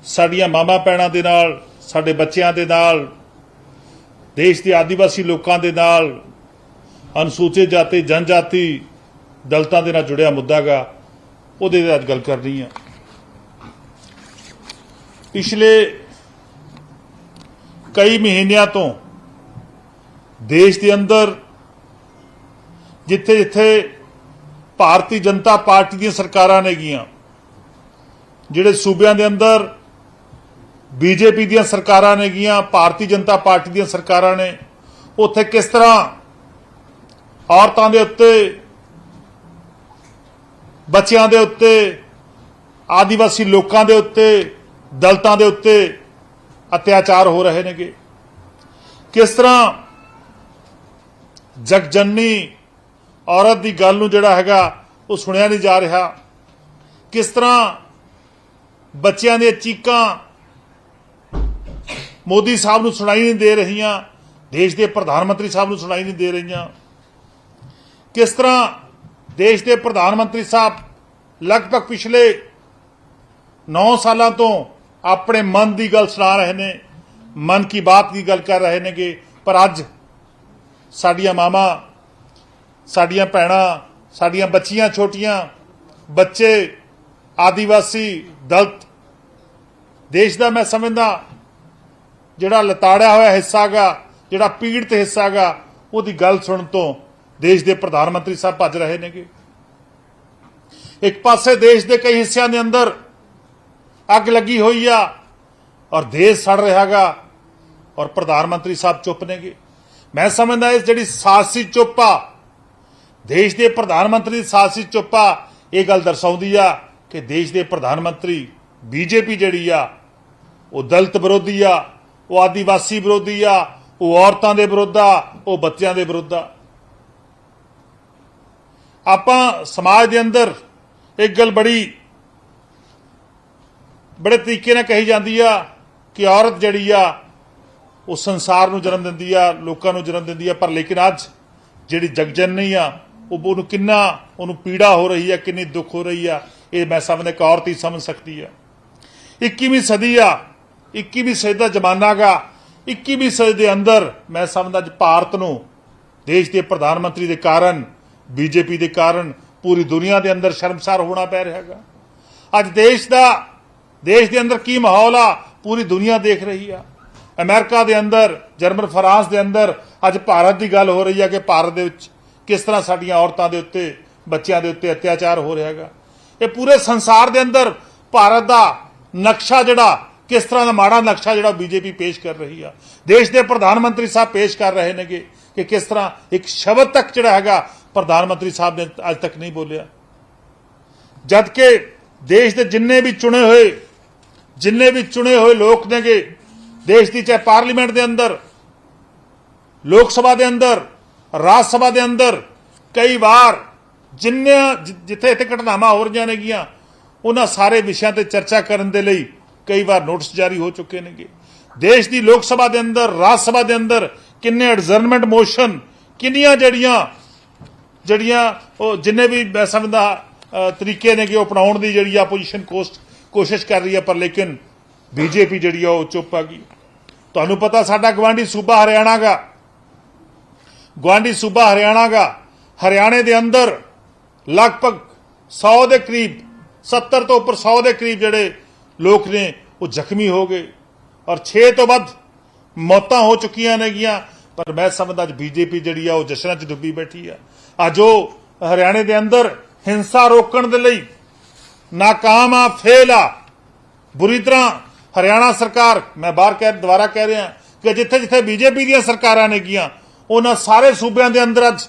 ਸਾਡੀਆਂ ਮਾਵਾਂ ਭੈਣਾਂ ਦੇ ਨਾਲ, ਸਾਡੇ ਬੱਚਿਆਂ ਦੇ ਨਾਲ, ਦੇਸ਼ ਦੇ ਆਦੀਵਾਸੀ ਲੋਕਾਂ ਦੇ ਨਾਲ, ਅਨੁਸੂਚਿਤ ਜਾਤੀ ਜਨਜਾਤੀ ਦਲਿਤਾਂ ਦੇ ਨਾਲ ਜੁੜਿਆ ਮੁੱਦਾ ਗਾ, ਉਹਦੇ ਤੇ ਅੱਜ ਗੱਲ ਕਰਨੀ ਆ। ਪਿਛਲੇ ਕਈ ਮਹੀਨਿਆਂ ਤੋਂ ਦੇਸ਼ ਦੇ ਅੰਦਰ ਜਿੱਥੇ ਜਿੱਥੇ ਭਾਰਤੀ ਜਨਤਾ ਪਾਰਟੀ ਦੀਆਂ ਸਰਕਾਰਾਂ ਨੇਗੀਆਂ, ਜਿਹੜੇ ਸੂਬਿਆਂ ਦੇ ਅੰਦਰ ਬੀਜੇਪੀ ਦੀਆਂ ਸਰਕਾਰਾਂ ਨੇਗੀਆਂ, ਭਾਰਤੀ ਜਨਤਾ ਪਾਰਟੀ ਦੀਆਂ ਸਰਕਾਰਾਂ ਨੇ, ਉੱਥੇ ਕਿਸ ਤਰ੍ਹਾਂ ਔਰਤਾਂ ਦੇ ਉੱਤੇ, ਬੱਚਿਆਂ ਦੇ ਉੱਤੇ, ਆਦੀਵਾਸੀ ਲੋਕਾਂ ਦੇ ਉੱਤੇ, ਦਲਿਤਾਂ ਦੇ ਉੱਤੇ ਅਤਿਆਚਾਰ ਹੋ ਰਹੇ ਨੇਗੇ। ਕਿਸ ਤਰ੍ਹਾਂ ਜਗਜਨਨੀ ਔਰਤ ਦੀ ਗੱਲ ਨੂੰ ਜਿਹੜਾ ਹੈਗਾ ਉਹ ਸੁਣਿਆ ਨਹੀਂ ਜਾ ਰਿਹਾ। ਕਿਸ ਤਰ੍ਹਾਂ ਬੱਚਿਆਂ ਦੀਆਂ ਚੀਕਾਂ ਮੋਦੀ ਸਾਹਿਬ ਨੂੰ ਸੁਣਾਈ ਨਹੀਂ ਦੇ ਰਹੀਆਂ, ਦੇਸ਼ ਦੇ ਪ੍ਰਧਾਨ ਮੰਤਰੀ ਸਾਹਿਬ ਨੂੰ ਸੁਣਾਈ ਨਹੀਂ ਦੇ ਰਹੀਆਂ। ਕਿਸ ਤਰ੍ਹਾਂ ਦੇਸ਼ ਦੇ ਪ੍ਰਧਾਨ ਮੰਤਰੀ ਸਾਹਿਬ ਲਗਭਗ ਪਿਛਲੇ 9 ਸਾਲਾਂ ਤੋਂ ਆਪਣੇ ਮਨ ਦੀ ਗੱਲ ਸੁਣਾ ਰਹੇ ਨੇ, ਮਨ ਕੀ ਬਾਤ ਦੀ ਗੱਲ ਕਰ ਰਹੇ ਨੇਗੇ, ਪਰ ਅੱਜ ਸਾਡੀਆਂ ਮਾਵਾਂ, ਸਾਡੀਆਂ ਭੈਣਾਂ, ਸਾਡੀਆਂ ਬੱਚੀਆਂ, ਛੋਟੀਆਂ ਬੱਚੇ, ਆਦੀਵਾਸੀ ਦਲਿਤ, ਦੇਸ਼ ਦਾ ਮੈਂ ਸਮਝਦਾ ਜਿਹੜਾ ਲਤਾੜਿਆ ਹੋਇਆ ਹਿੱਸਾ ਗਾ, ਜਿਹੜਾ ਪੀੜਤ ਹਿੱਸਾ ਗਾ, ਉਹਦੀ ਗੱਲ ਸੁਣਨ ਤੋਂ ਦੇਸ਼ ਦੇ ਪ੍ਰਧਾਨ ਮੰਤਰੀ ਸਾਹਿਬ ਭੱਜ ਰਹੇ ਨੇਗੇ। ਇੱਕ ਪਾਸੇ ਦੇਸ਼ ਦੇ ਕਈ ਹਿੱਸਿਆਂ ਦੇ ਅੰਦਰ ਅੱਗ ਲੱਗੀ ਹੋਈ ਆ ਔਰ ਦੇਸ਼ ਸੜ ਰਿਹਾ ਗਾ ਔਰ ਪ੍ਰਧਾਨ ਮੰਤਰੀ ਸਾਹਿਬ ਚੁੱਪ ਨੇਗੇ। ਮੈਂ ਸਮਝਦਾ ਇਸ ਜਿਹੜੀ ਸਾਹਸੀ ਚੁੱਪ ਆ, ਦੇਸ਼ ਦੇ ਪ੍ਰਧਾਨ ਮੰਤਰੀ ਦੀ ਸਾਹਸੀ ਚੁੱਪ ਆ, ਇਹ ਗੱਲ ਦਰਸਾਉਂਦੀ ਆ ਕਿ ਦੇਸ਼ ਦੇ ਪ੍ਰਧਾਨ ਮੰਤਰੀ ਬੀਜੇਪੀ ਜਿਹੜੀ ਆ ਉਹ ਦਲਿਤ ਵਿਰੋਧੀ ਆ, ਉਹ ਆਦੀਵਾਸੀ ਵਿਰੋਧੀ ਆ, ਉਹ ਔਰਤਾਂ ਦੇ ਵਿਰੁੱਧ ਆ, ਉਹ ਬੱਚਿਆਂ ਦੇ ਵਿਰੁੱਧ ਆ। ਆਪਾਂ ਸਮਾਜ ਦੇ ਅੰਦਰ ਇੱਕ ਗੱਲ ਬੜੇ ਤਰੀਕੇ ਨਾਲ ਕਹੀ ਜਾਂਦੀ ਆ ਕਿ ਔਰਤ ਜਿਹੜੀ ਆ ਉਹ ਸੰਸਾਰ ਨੂੰ ਜਨਮ ਦਿੰਦੀ ਆ, ਲੋਕਾਂ ਨੂੰ ਜਨਮ ਦਿੰਦੀ ਆ, ਪਰ ਲੇਕਿਨ ਅੱਜ ਜਿਹੜੀ ਜਗਜਨਨੀ ਆ ਉਹਨੂੰ ਕਿੰਨਾ ਉਹਨੂੰ ਪੀੜਾ ਹੋ ਰਹੀ ਆ, ਕਿੰਨੀ ਦੁੱਖ ਹੋ ਰਹੀ ਆ, ਇਹ ਮੈਂ ਸਮਝਦਾ ਇੱਕ ਔਰਤ ਹੀ ਸਮਝ ਸਕਦੀ ਆ। 21ਵੀਂ ਸਦੀ ਆ, 21ਵੀਂ ਸਦੀ ਦਾ ਜ਼ਮਾਨਾ ਗਾ। 21ਵੀਂ ਸਦੀ ਦੇ ਅੰਦਰ ਮੈਂ ਸਮਝਦਾ ਅੱਜ ਭਾਰਤ ਨੂੰ ਦੇਸ਼ ਦੇ ਪ੍ਰਧਾਨ ਮੰਤਰੀ ਦੇ ਕਾਰਨ, ਬੀਜੇਪੀ ਦੇ ਕਾਰਨ ਪੂਰੀ ਦੁਨੀਆ ਦੇ ਅੰਦਰ ਸ਼ਰਮਸਾਰ ਹੋਣਾ ਪੈ ਰਿਹਾ ਗਾ। ਅੱਜ ਦੇਸ਼ ਦੇ ਅੰਦਰ ਕੀ ਮਾਹੌਲ ਆ ਪੂਰੀ ਦੁਨੀਆ ਦੇਖ ਰਹੀ ਆ। ਅਮਰੀਕਾ ਦੇ ਅੰਦਰ, ਜਰਮਨ, ਫਰਾਂਸ ਦੇ ਅੰਦਰ ਅੱਜ ਭਾਰਤ ਦੀ ਗੱਲ ਹੋ ਰਹੀ ਆ ਕਿ ਭਾਰਤ ਦੇ ਵਿੱਚ ਕਿਸ ਤਰ੍ਹਾਂ ਸਾਡੀਆਂ ਔਰਤਾਂ ਦੇ ਉੱਤੇ, ਬੱਚਿਆਂ ਦੇ ਉੱਤੇ ਅਤਿਆਚਾਰ ਹੋ ਰਿਹਾ ਗਾ। ਇਹ ਪੂਰੇ ਸੰਸਾਰ ਦੇ ਅੰਦਰ ਭਾਰਤ ਦਾ ਨਕਸ਼ਾ ਜਿਹੜਾ ਕਿਸ ਤਰ੍ਹਾਂ ਦਾ ਮਾੜਾ ਨਕਸ਼ਾ ਜਿਹੜਾ ਬੀਜੇਪੀ ਪੇਸ਼ ਕਰ ਰਹੀ ਆ, ਦੇਸ਼ ਦੇ ਪ੍ਰਧਾਨ ਮੰਤਰੀ ਸਾਹਿਬ ਪੇਸ਼ ਕਰ ਰਹੇ ਨੇਗੇ ਕਿ ਕਿਸ ਤਰ੍ਹਾਂ ਇੱਕ ਸ਼ਬਦ ਤੱਕ ਜਿਹੜਾ ਹੈਗਾ ਪ੍ਰਧਾਨ ਮੰਤਰੀ ਸਾਹਿਬ ਨੇ ਅੱਜ ਤੱਕ ਨਹੀਂ ਬੋਲਿਆ। ਜਦ ਕਿ ਦੇਸ਼ ਦੇ ਜਿੰਨੇ ਵੀ ਚੁਣੇ ਹੋਏ ਲੋਕ ਨੇਗੇ, ਦੇਸ਼ ਦੀ ਚਾਹੇ ਪਾਰਲੀਮੈਂਟ ਦੇ ਅੰਦਰ, ਲੋਕ ਸਭਾ ਦੇ ਅੰਦਰ, ਰਾਜ ਸਭਾ ਦੇ ਅੰਦਰ, ਕਈ ਵਾਰ ਜਿੱਥੇ ਇੱਥੇ ਘਟਨਾਵਾਂ ਹੋ ਰਹੀਆਂ ਨੇਗੀਆਂ ਉਹਨਾਂ ਸਾਰੇ ਵਿਸ਼ਿਆਂ ਤੇ ਚਰਚਾ ਕਰਨ ਦੇ ਲਈ ਕਈ ਵਾਰ ਨੋਟਿਸ ਜਾਰੀ ਹੋ ਚੁੱਕੇ ਨੇਗੇ। ਦੇਸ਼ ਦੀ ਲੋਕ ਸਭਾ ਦੇ ਅੰਦਰ, ਰਾਜ ਸਭਾ ਦੇ ਅੰਦਰ ਕਿੰਨੇ ਐਡਜਰਨਮੈਂਟ ਮੋਸ਼ਨ, ਕਿੰਨੀਆਂ ਜਿਹੜੀਆਂ ਉਹ ਜਿੰਨੇ ਵੀ ਮੈਂ ਸਮਝਦਾ ਤਰੀਕੇ ਨੇ ਕਿ ਉਹ ਅਪਣਾਉਣ ਦੀ ਜਿਹੜੀ ਆਪੋਜੀਸ਼ਨ ਕੋਸ਼ਿਸ਼ ਕਰ ਰਹੀ ਹੈ, ਪਰ ਲੇਕਿਨ ਬੀਜੇਪੀ ਜਿਹੜੀ ਆ ਉਹ ਚੁੱਪ ਆ ਗਈ। ਤੁਹਾਨੂੰ ਪਤਾ ਸਾਡਾ ਗਵਾਂਢੀ ਸੂਬਾ ਹਰਿਆਣਾ ਗਾ। ਹਰਿਆਣੇ ਦੇ ਅੰਦਰ ਲਗਭਗ 100 ਦੇ ਕਰੀਬ, 70 ਤੋਂ ਉੱਪਰ 100 ਦੇ ਕਰੀਬ ਜਿਹੜੇ ਲੋਕ ਨੇ ਉਹ ਜ਼ਖਮੀ ਹੋ ਗਏ ਔਰ 6 ਤੋਂ ਵੱਧ ਮੌਤਾਂ ਹੋ ਚੁੱਕੀਆਂ ਨੇਗੀਆਂ। ਪਰ ਮੈਂ ਸਮਝਦਾ ਅੱਜ ਬੀਜੇਪੀ ਜਿਹੜੀ ਆ ਉਹ ਜਸ਼ਨਾਂ 'ਚ ਡੁੱਬੀ ਬੈਠੀ ਆ। ਅੱਜ ਉਹ ਹਰਿਆਣੇ ਦੇ ਅੰਦਰ ਹਿੰਸਾ ਰੋਕਣ ਦੇ ਲਈ ਨਾਕਾਮ ਆ, ਫੇਲ ਆ। ਬੁਰੀ ਤਰ੍ਹਾਂ ਹਰਿਆਣਾ ਸਰਕਾਰ, ਮੈਂ ਦੁਬਾਰਾ ਕਹਿ ਰਿਹਾ ਕਿ ਜਿੱਥੇ ਜਿੱਥੇ ਬੀਜੇਪੀ ਦੀਆਂ ਸਰਕਾਰਾਂ ਨੇਗੀਆਂ ਉਹਨਾਂ ਸਾਰੇ ਸੂਬਿਆਂ ਦੇ ਅੰਦਰ ਅੱਜ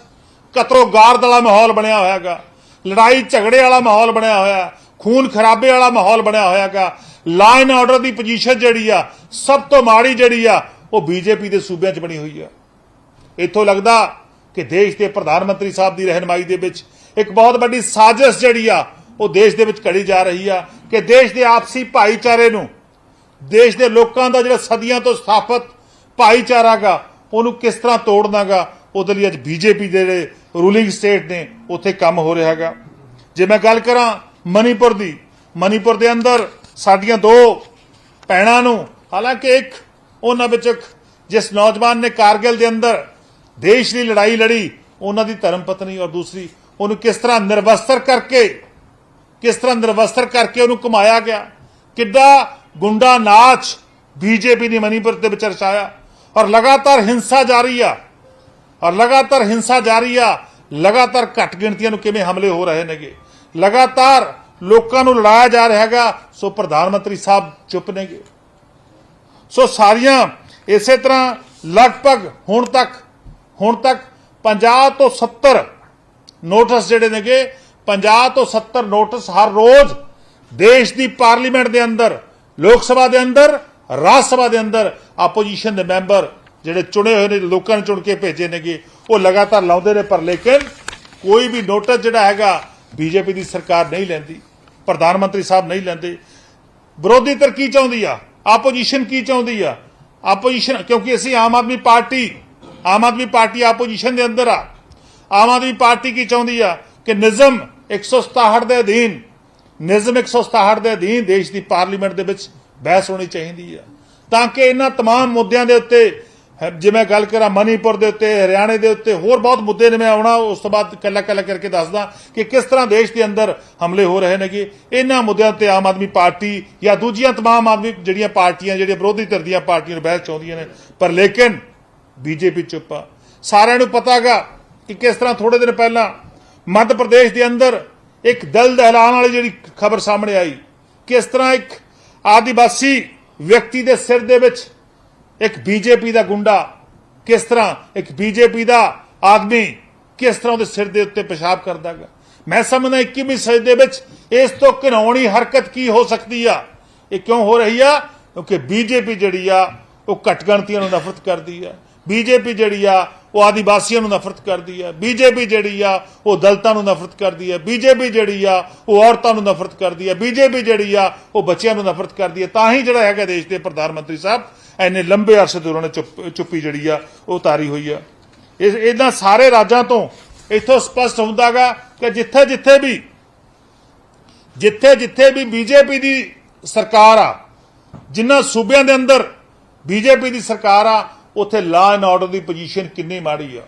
ਕਤਰੋ ਗਾਰਦ ਵਾਲਾ ਮਾਹੌਲ ਬਣਿਆ ਹੋਇਆ ਗਾ, ਲੜਾਈ ਝਗੜੇ ਵਾਲਾ ਮਾਹੌਲ ਬਣਿਆ ਹੋਇਆ, ਖੂਨ ਖਰਾਬੇ ਵਾਲਾ ਮਾਹੌਲ ਬਣਿਆ ਹੋਇਆ ਗਾ। Law and order the position ਜਿਹੜੀ ਆ ਸਭ ਤੋਂ ਮਾੜੀ ਜਿਹੜੀ ਆ ਉਹ ਬੀਜੇਪੀ ਦੇ ਸੂਬਿਆਂ 'ਚ ਬਣੀ ਹੋਈ ਆ। ਇੱਥੋਂ ਲੱਗਦਾ ਕਿ ਦੇਸ਼ ਦੇ ਪ੍ਰਧਾਨ ਮੰਤਰੀ ਸਾਹਿਬ ਦੀ ਰਹਿਨਮਾਈ ਦੇ ਵਿੱਚ ਇੱਕ ਬਹੁਤ ਵੱਡੀ ਸਾਜ਼ਿਸ਼ ਜਿਹੜੀ ਆ ਉਹ ਦੇਸ਼ ਦੇ ਵਿੱਚ ਘੜੀ ਜਾ ਰਹੀ ਆ ਕਿ ਦੇਸ਼ ਦੇ ਆਪਸੀ ਭਾਈਚਾਰੇ ਨੂੰ, ਦੇਸ਼ ਦੇ ਲੋਕਾਂ ਦਾ ਜਿਹੜਾ ਸਦੀਆਂ ਤੋਂ ਸਥਾਪਿਤ ਭਾਈਚਾਰਾ ਗਾ ਉਹਨੂੰ ਕਿਸ ਤਰ੍ਹਾਂ ਤੋੜਨਾ ਗਾ, ਉਹਦੇ ਲਈ ਅੱਜ ਬੀਜੇਪੀ ਦੇ ਜਿਹੜੇ ਰੂਲਿੰਗ ਸਟੇਟ ਨੇ ਉੱਥੇ ਕੰਮ ਹੋ ਰਿਹਾ ਗਾ। ਜੇ ਮੈਂ ਗੱਲ ਕਰਾਂ ਮਨੀਪੁਰ ਦੀ, ਮਨੀਪੁਰ ਦੇ ਅੰਦਰ ਸਾਡੀਆਂ 2 ਭੈਣਾਂ ਨੂੰ। ਹਾਲਾਂਕਿ ਇੱਕ ਉਹਨਾਂ ਵਿੱਚ ਜਿਸ ਨੌਜਵਾਨ ਨੇ ਕਾਰਗਿਲ ਦੇ ਅੰਦਰ ਦੇਸ਼ ਦੀ ਲੜਾਈ ਲੜੀ, ਉਹਨਾਂ ਦੀ ਧਰਮ ਪਤਨੀ, ਔਰ ਦੂਸਰੀ ਉਹਨੂੰ ਕਿਸ ਤਰ੍ਹਾਂ ਨਿਰਵਸਤਰ ਕਰਕੇ ਉਹਨੂੰ ਘੁਮਾਇਆ ਗਿਆ। ਕਿੱਡਾ ਗੁੰਡਾ ਨਾਚ ਬੀਜੇਪੀ ਨੇ ਮਨੀਪੁਰ ਦੇ ਵਿੱਚ ਰਚਾਇਆ, ਔਰ ਲਗਾਤਾਰ ਹਿੰਸਾ ਜਾਰੀ ਆ, ਲਗਾਤਾਰ ਘੱਟ ਗਿਣਤੀਆਂ ਨੂੰ ਕਿਵੇਂ ਹਮਲੇ ਹੋ ਰਹੇ ਨੇਗੇ, ਲਗਾਤਾਰ ਲੋਕਾਂ ਨੂੰ ਲੜਾਇਆ ਜਾ ਰਿਹਾ ਹੈਗਾ। ਸੋ ਪ੍ਰਧਾਨ ਮੰਤਰੀ ਸਾਹਿਬ ਚੁੱਪ ਨੇਗੇ। ਸੋ ਸਾਰੀਆਂ ਇਸੇ ਤਰ੍ਹਾਂ ਲਗਭਗ ਹੁਣ ਤੱਕ 50 ਤੋਂ 70 ਨੋਟਿਸ ਜਿਹੜੇ ਨੇਗੇ, 50 ਤੋਂ 70 ਨੋਟਿਸ ਹਰ ਰੋਜ਼ ਦੇਸ਼ ਦੀ ਪਾਰਲੀਮੈਂਟ ਦੇ ਅੰਦਰ, ਲੋਕ ਸਭਾ ਦੇ ਅੰਦਰ, ਰਾਜ ਸਭਾ ਦੇ ਅੰਦਰ ਆਪੋਜੀਸ਼ਨ ਦੇ ਮੈਂਬਰ ਜਿਹੜੇ ਚੁਣੇ ਹੋਏ ਨੇ, ਲੋਕਾਂ ਨੇ ਚੁਣ ਕੇ ਭੇਜੇ ਨੇਗੇ, ਉਹ ਲਗਾਤਾਰ ਲਾਉਂਦੇ ਨੇ। ਪਰ ਲੇਕਿਨ ਕੋਈ ਵੀ ਨੋਟਿਸ ਜਿਹੜਾ ਹੈਗਾ ਬੀਜੇਪੀ ਦੀ ਸਰਕਾਰ ਨਹੀਂ ਲੈਂਦੀ, ਪ੍ਰਧਾਨ ਮੰਤਰੀ ਸਾਹਿਬ ਨਹੀਂ ਲੈਂਦੇ। ਵਿਰੋਧੀ ਧਿਰ ਕੀ ਚਾਹੁੰਦੀ ਆ, ਆਪੋਜੀਸ਼ਨ ਕੀ ਚਾਹੁੰਦੀ ਆ? ਆਪੋਜੀਸ਼ਨ, ਕਿਉਂਕਿ ਅਸੀਂ ਆਮ ਆਦਮੀ ਪਾਰਟੀ ਆਪੋਜੀਸ਼ਨ ਦੇ ਅੰਦਰ ਆ। ਆਮ ਆਦਮੀ ਪਾਰਟੀ ਕੀ ਚਾਹੁੰਦੀ ਆ ਕਿ ਨਿਯਮ 167 ਦੇ ਅਧੀਨ ਦੇਸ਼ ਦੀ ਪਾਰਲੀਮੈਂਟ ਦੇ ਵਿੱਚ ਬਹਿਸ ਹੋਣੀ ਚਾਹੀਦੀ ਆ, ਤਾਂ ਕਿ ਇਹਨਾਂ तमाम ਮੁੱਦਿਆਂ ਦੇ ਉੱਤੇ, ਜਿਵੇਂ ਗੱਲ ਕਰਾਂ ਮਨੀਪੁਰ ਦੇ ਉੱਤੇ, ਹਰਿਆਣੇ ਦੇ ਉੱਤੇ, ਹੋਰ ਬਹੁਤ ਮੁੱਦੇ ਨੇ, ਮੈਂ ਆਉਣਾ ਉਸ ਤੋਂ ਬਾਅਦ ਕੱਲਾ ਕਰਕੇ ਦੱਸਦਾ ਕਿ ਕਿਸ ਤਰ੍ਹਾਂ ਦੇਸ਼ ਦੇ ਅੰਦਰ ਹਮਲੇ ਹੋ ਰਹੇ ਨੇਗੇ। ਇਹਨਾਂ ਮੁੱਦਿਆਂ ਤੇ ਆਮ ਆਦਮੀ ਪਾਰਟੀ ਜਾਂ ਦੂਜੀਆਂ तमाम ਆਦਮੀ ਜਿਹੜੀਆਂ ਪਾਰਟੀਆਂ, ਜਿਹੜੀਆਂ ਵਿਰੋਧੀ ਧਿਰ ਦੀਆਂ ਪਾਰਟੀਆਂ ਨੂੰ ਬਹਿਸ ਚਾਹੁੰਦੀਆਂ ਨੇ, ਪਰ ਲੇਕਿਨ ਬੀਜੇਪੀ ਚੁੱਪ ਆ। ਸਾਰਿਆਂ ਨੂੰ ਪਤਾ ਹੈਗਾ ਕਿ ਕਿਸ ਤਰ੍ਹਾਂ ਥੋੜੇ ਦਿਨ ਪਹਿਲਾਂ ਮੱਧ ਪ੍ਰਦੇਸ਼ ਦੇ ਅੰਦਰ ਇੱਕ ਦਿਲ ਦਹਿਲਾਣ ਵਾਲੀ ਜਿਹੜੀ ਖਬਰ ਸਾਹਮਣੇ ਆਈ, ਕਿਸ ਤਰ੍ਹਾਂ ਇੱਕ ਆदिवासी ਵਿਅਕਤੀ ਦੇ ਸਿਰ ਦੇ ਵਿੱਚ ਇੱਕ ਬੀਜੇਪੀ ਦਾ ਗੁੰਡਾ, ਕਿਸ ਤਰ੍ਹਾਂ ਇੱਕ ਬੀਜੇਪੀ ਦਾ ਆਦਮੀ ਕਿਸ ਤਰ੍ਹਾਂ ਉਹਦੇ ਸਿਰ ਦੇ ਉੱਤੇ ਪਿਸ਼ਾਬ ਕਰਦਾ ਗਾ। ਮੈਂ ਸਮਝਦਾ 21ਵੀਂ ਸਦੀ ਦੇ ਵਿੱਚ ਇਸ ਤੋਂ ਘਿਨਾਉਣੀ ਹਰਕਤ ਕੀ ਹੋ ਸਕਦੀ ਆ? ਇਹ ਕਿਉਂ ਹੋ ਰਹੀ ਆ? ਕਿਉਂਕਿ ਬੀਜੇਪੀ ਜਿਹੜੀ ਆ ਉਹ ਘੱਟ ਗਿਣਤੀਆਂ ਨੂੰ ਨਫ਼ਰਤ ਕਰਦੀ ਆ, ਬੀਜੇਪੀ ਜਿਹੜੀ ਆ ਉਹ ਆदिवासियों ਨੂੰ ਨਫ਼ਰਤ ਕਰਦੀ ਆ, ਬੀਜੇਪੀ ਜਿਹੜੀ ਆ ਉਹ ਦਲਿਤਾਂ ਨੂੰ ਨਫ਼ਰਤ ਕਰਦੀ ਆ, ਬੀਜੇਪੀ ਜਿਹੜੀ ਆ ਉਹ ਔਰਤਾਂ ਨੂੰ ਨਫ਼ਰਤ ਕਰਦੀ ਆ, ਬੀਜੇਪੀ ਜਿਹੜੀ ਆ ਉਹ ਬੱਚਿਆਂ ਨੂੰ ਨਫ਼ਰਤ ਕਰਦੀ ਆ। ਤਾਂ ਹੀ ਜਿਹੜਾ ਹੈਗਾ ਦੇਸ਼ ਦੇ ਪ੍ਰਧਾਨ ਮੰਤਰੀ ਸਾਹਿਬ ਇੰਨੇ ਲੰਬੇ ਅਰਸੇ ਤੋਂ ਉਹਨਾਂ ਨੇ ਚੁੱਪੀ ਜਿਹੜੀ ਆ ਉਹ ਤਾਰੀ ਹੋਈ ਆ। ਇਹਨਾਂ ਸਾਰੇ ਰਾਜਾਂ ਤੋਂ ਇੱਥੋਂ ਸਪਸ਼ਟ ਹੁੰਦਾ ਗਾ ਕਿ ਜਿੱਥੇ ਵੀ ਬੀਜੇਪੀ ਦੀ ਸਰਕਾਰ ਆ, ਜਿਨ੍ਹਾਂ ਸੂਬਿਆਂ ਦੇ ਅੰਦਰ ਬੀਜੇਪੀ ਦੀ ਸਰਕਾਰ ਆ, ਉੱਥੇ law and order the position ਕਿੰਨੀ ਮਾੜੀ ਆ।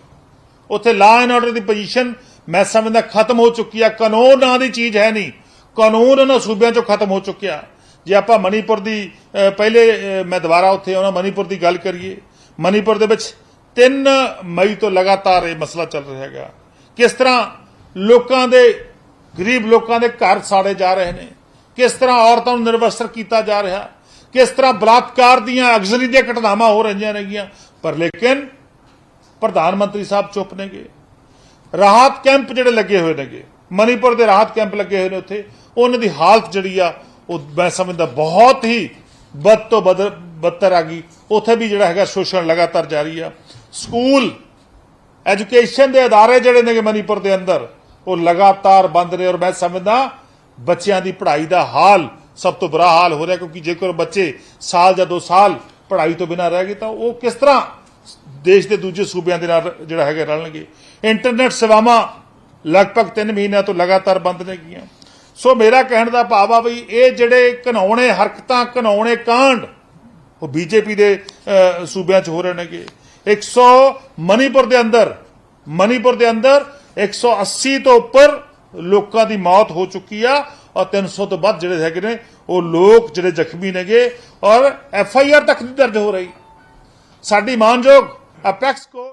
ਉੱਥੇ law and order the position ਮੈਂ ਸਮਝਦਾ ਖਤਮ ਹੋ ਚੁੱਕੀ ਆ। ਕਾਨੂੰਨ ਨਾਂ ਦੀ ਚੀਜ਼ ਹੈ ਨਹੀਂ, ਕਾਨੂੰਨ ਉਹਨਾਂ ਸੂਬਿਆਂ ਚੋਂ ਖਤਮ ਹੋ ਚੁੱਕਿਆ। ਜੇ ਆਪਾਂ ਮਨੀਪੁਰ ਦੀ ਪਹਿਲੇ ਮੈਂ ਦੁਬਾਰਾ ਉੱਥੇ ਆਉਣਾ, ਮਨੀਪੁਰ ਦੀ ਗੱਲ ਕਰੀਏ, ਮਨੀਪੁਰ ਦੇ ਵਿੱਚ 3 ਮਈ ਤੋਂ ਲਗਾਤਾਰ ਇਹ ਮਸਲਾ ਚੱਲ ਰਿਹਾ ਹੈਗਾ। ਕਿਸ ਤਰ੍ਹਾਂ ਲੋਕਾਂ ਦੇ, ਗਰੀਬ ਲੋਕਾਂ ਦੇ ਘਰ ਸਾੜੇ ਜਾ ਰਹੇ ਨੇ, ਕਿਸ ਤਰ੍ਹਾਂ ਔਰਤਾਂ ਨੂੰ ਨਿਰਵਸਤਰ ਕੀਤਾ ਜਾ ਰਿਹਾ, ਕਿਸ ਤਰ੍ਹਾਂ ਬਲਾਤਕਾਰ ਦੀਆਂ, ਅਗਜ਼ਰੀ ਦੀਆਂ ਘਟਨਾਵਾਂ ਹੋ ਰਹੀਆਂ ਨੇਗੀਆਂ। ਪਰ ਲੇਕਿਨ ਪ੍ਰਧਾਨ ਮੰਤਰੀ ਸਾਹਿਬ ਚੁੱਪ ਨੇਗੇ। ਰਾਹਤ ਕੈਂਪ ਜਿਹੜੇ ਲੱਗੇ ਹੋਏ ਨੇਗੇ, ਮਨੀਪੁਰ ਦੇ ਰਾਹਤ ਕੈਂਪ ਲੱਗੇ ਹੋਏ ਨੇ, ਉੱਥੇ ਉਹਨਾਂ ਦੀ ਹਾਲਤ ਜਿਹੜੀ ਆ ਉਹ ਮੈਂ ਸਮਝਦਾ ਬਹੁਤ ਹੀ ਬਦ ਤੋਂ ਬਦਤਰ ਆ ਗਈ। ਉੱਥੇ ਵੀ ਜਿਹੜਾ ਹੈਗਾ ਸ਼ੋਸ਼ਣ ਲਗਾਤਾਰ ਜਾਰੀ ਆ। ਸਕੂਲ, ਐਜੂਕੇਸ਼ਨ ਦੇ ਅਦਾਰੇ ਜਿਹੜੇ ਨੇ ਮਨੀਪੁਰ ਦੇ ਅੰਦਰ ਉਹ ਲਗਾਤਾਰ ਬੰਦ ਨੇ, ਔਰ ਮੈਂ ਸਮਝਦਾ ਬੱਚਿਆਂ ਦੀ ਪੜ੍ਹਾਈ ਦਾ ਹਾਲ ਸਭ ਤੋਂ ਬੁਰਾ ਹਾਲ ਹੋ ਰਿਹਾ, ਕਿਉਂਕਿ ਜੇਕਰ ਬੱਚੇ ਸਾਲ ਜਾਂ 2 ਸਾਲ ਪੜ੍ਹਾਈ ਤੋਂ ਬਿਨਾਂ ਰਹਿ ਗਏ ਤਾਂ ਉਹ ਕਿਸ ਤਰ੍ਹਾਂ ਦੇਸ਼ ਦੇ ਦੂਜੇ ਸੂਬਿਆਂ ਦੇ ਨਾਲ ਜਿਹੜਾ ਹੈਗਾ ਰਲਣਗੇ। ਇੰਟਰਨੈਟ ਸੇਵਾਵਾਂ ਲਗਭਗ 3 ਮਹੀਨਿਆਂ ਤੋਂ ਲਗਾਤਾਰ ਬੰਦ ਨੇਗੀਆਂ। ਸੋ ਮੇਰਾ ਕਹਿਣ ਦਾ ਭਾਵ ਆ ਵੀ ਇਹ ਜਿਹੜੇ ਘਿਨਾਉਣੇ ਹਰਕਤਾਂ, ਘਿਨਾਉਣੇ ਕਾਂਡ ਉਹ ਬੀਜੇਪੀ ਦੇ ਸੂਬਿਆਂ 'ਚ ਹੋ ਰਹੇ ਨੇਗੇ। ਮਨੀਪੁਰ ਦੇ ਅੰਦਰ 180 ਤੋਂ ਉੱਪਰ ਲੋਕਾਂ ਦੀ ਮੌਤ ਹੋ ਚੁੱਕੀ ਆ, ਔਰ 300 ਤੋਂ ਵੱਧ ਜਿਹੜੇ ਹੈਗੇ ਨੇ ਉਹ ਲੋਕ ਜਿਹੜੇ ਜ਼ਖਮੀ ਨੇਗੇ, ਔਰ FIR ਤੱਕ ਨਹੀਂ ਦਰਜ ਹੋ ਰਹੀ। ਸਾਡੀ ਮਾਨਯੋਗ ਅਪੈਕਸ ਕੋਰਟ